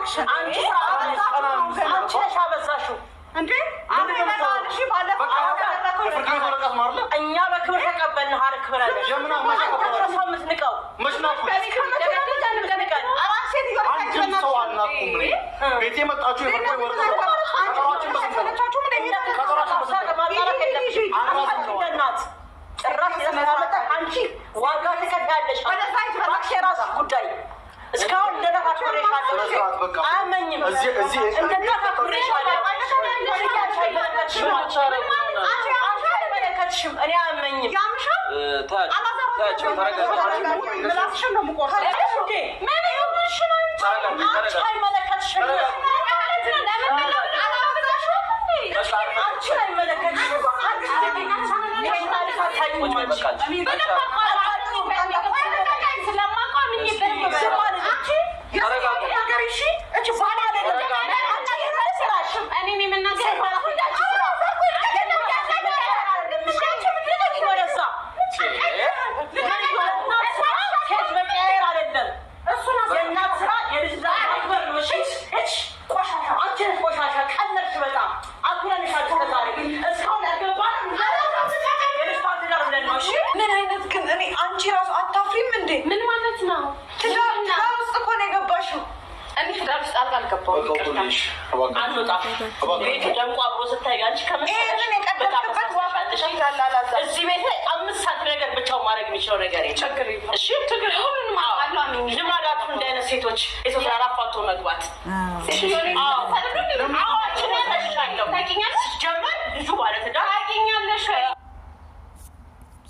አንቺ ነሽ አበዛሽው እንዴ? አመለካለሽ ባለፈው እኛ በክብር ተቀበልን። ሀር ክብራለ ጀምና ማሻከራው ምትንቀው መሽናቱ ቤቴ መጣችሁ የፈርቆይ ወርቁ አቀራችን በሰንታችሁ ምን ከቀራችን በሰንታችሁ ጭራሽ ለማመጣ አንቺ ዋጋ ትከፍያለሽ። ባክሽ የራስሽ ጉዳይ እስካሁን እንደተፋክሬሻለሁ። አመኝም እንደተፋክሬሻለሁ። አይመለከትሽም። እኔ አመኝም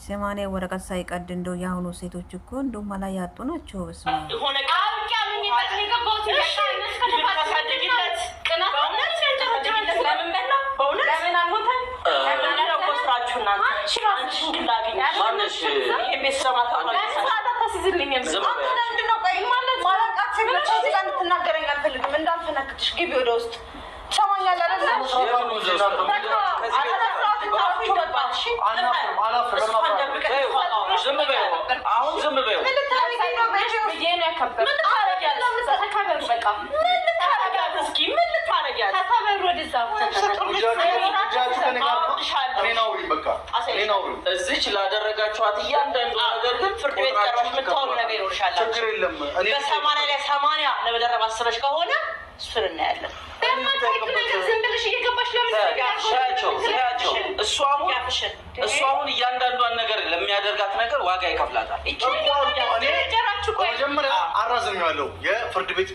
ሰማኔ ወረቀት ሳይቀድ እንደው ያሁኑ ሴቶች እኮ እንደው ማላ ያጡ ናቸው። በስመ አብ እዚች ላደረጋችኋት እያንዳንዱ ነገር ግን ፍርድ ቤት ቀርባችሁ የምታወሩ ነገር ይኖርሻል። ችግር የለም። በሰማንያ ላይ 80 ለመደረብ አስበሽ ከሆነ እሱን እናያለን። ዝም ብለሽ እየገባሽ እሱ አሁን እያንዳንዷን ነገር ለሚያደርጋት ነገር ዋጋ ይከፍላታል። መጀመሪያ አራዝሜዋለሁ የፍርድ ቤት